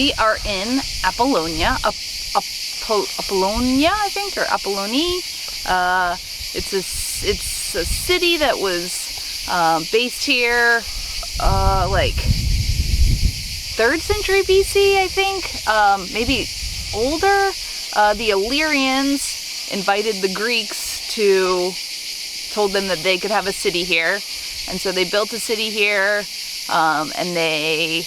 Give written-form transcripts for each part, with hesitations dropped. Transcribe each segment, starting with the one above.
We are in Apollonia, Apollonia, I think, or Apollonia. It's a city that was based here, like 3rd century BC, I think, maybe older. The Illyrians invited the Greeks told them that they could have a city here, and so they built a city here, and they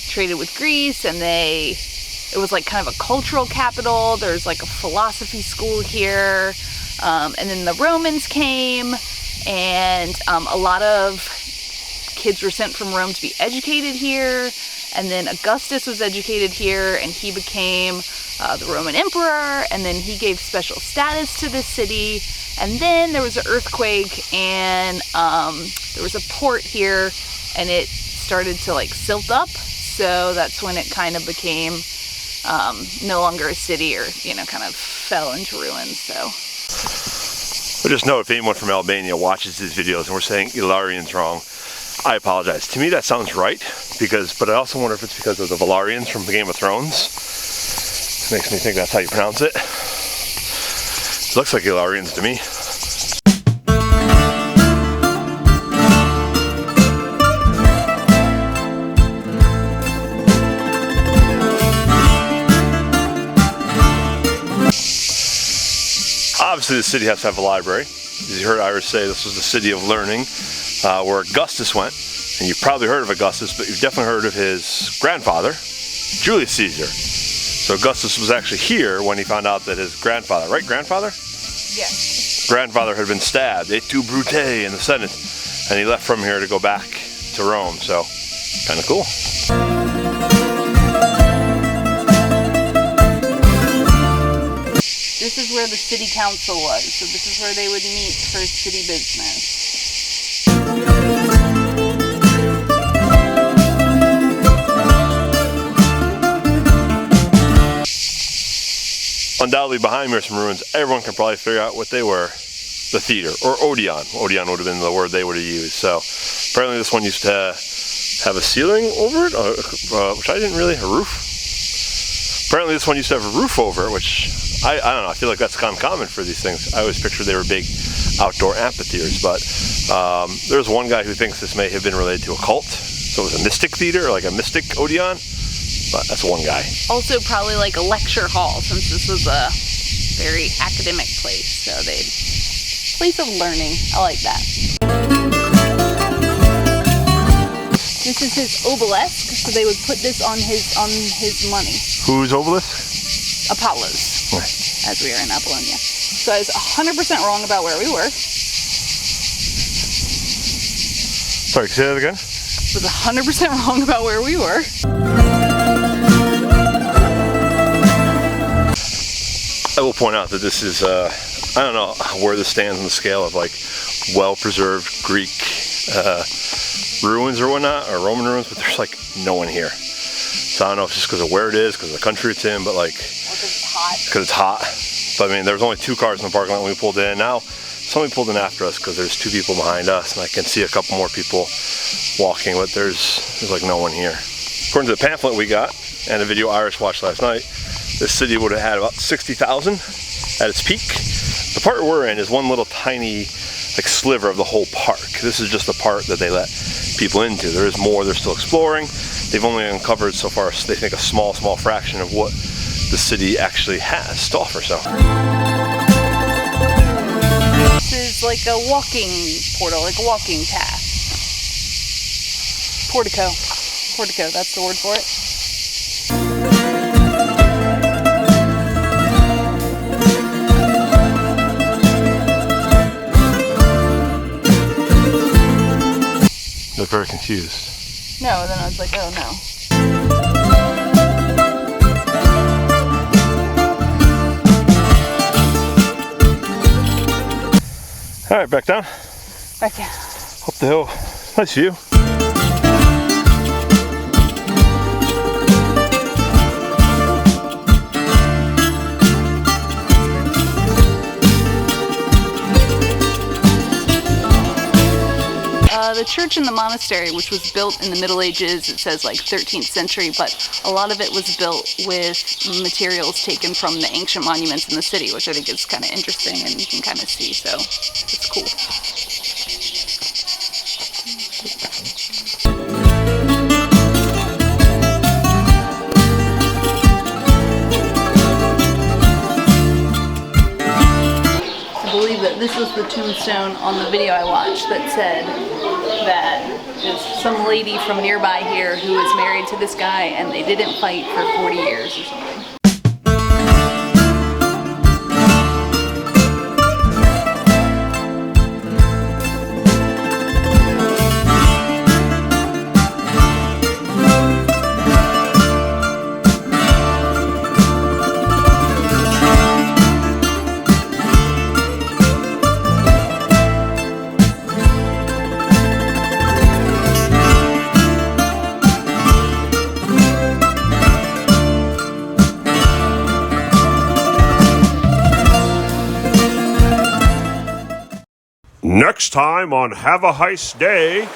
traded with Greece, and it was like kind of a cultural capital. There's like a philosophy school here, and then the Romans came, and a lot of kids were sent from Rome to be educated here, and then Augustus was educated here, and he became the Roman emperor, and then he gave special status to this city, and then there was an earthquake, and there was a port here, and it started to like silt up, so that's when it kind of became no longer a city, or kind of fell into ruins. So just note, if anyone from Albania watches these videos and we're saying Illyrians wrong, I apologize. To me that sounds right, but I also wonder if it's because of the Valarians from Game of Thrones. It makes me think that's how you pronounce it. It looks like Illyrians to me. Obviously, the city has to have a library. As you heard Iris say, this was the city of learning, where Augustus went. And you've probably heard of Augustus, but you've definitely heard of his grandfather, Julius Caesar. So Augustus was actually here when he found out that his grandfather, right, grandfather? Yes. Grandfather had been stabbed, et tu brute, in the Senate, and he left from here to go back to Rome. So, kind of cool. This is where the city council was, so this is where they would meet for city business. Undoubtedly behind me are some ruins. Everyone can probably figure out what they were. The theater, or Odeon. Odeon would have been the word they would have used. So apparently this one used to have a ceiling over it, which I didn't really, a roof. Apparently this one used to have a roof over it, which I don't know, I feel like that's kind of common for these things. I always pictured they were big outdoor amphitheaters, but there's one guy who thinks this may have been related to a cult. So it was a mystic theater, like a mystic Odeon. But that's one guy. Also probably like a lecture hall, since this was a very academic place. So place of learning. I like that. This is his obelisk, so they would put this on his money. Whose obelisk? Apollo's, right. As we are in Apollonia. So I was 100% wrong about where we were. Sorry, say that again? I was 100% wrong about where we were. I will point out that this is, I don't know where this stands on the scale of like well-preserved Greek ruins or whatnot, or Roman ruins, but there's like no one here. So I don't know if it's just because of where it is, because of the country it's in, but like, because it's hot. But I mean, there was only 2 cars in the parking lot when we pulled in. Now, somebody pulled in after us because there's 2 people behind us, and I can see a couple more people walking, but there's like no one here. According to the pamphlet we got, and a video Iris watched last night, this city would have had about 60,000 at its peak. The part we're in is one little tiny like sliver of the whole park. This is just the part that they let people into. There is more they're still exploring. They've only uncovered so far, they think, a small fraction of what the city actually has to offer. So this is like a walking portal, like a walking path. Portico, that's the word for it. You look very confused. No, then I was like, oh no. All right, back down. Back down. Up the hill. Nice view. the church and the monastery, which was built in the Middle Ages, it says like 13th century, but a lot of it was built with materials taken from the ancient monuments in the city, which I think is kind of interesting and you can kind of see, so it's cool. I believe that this was the tombstone on the video I watched that said that there's some lady from nearby here who was married to this guy and they didn't fight for 40 years or something. Next time on Have a Heist Day,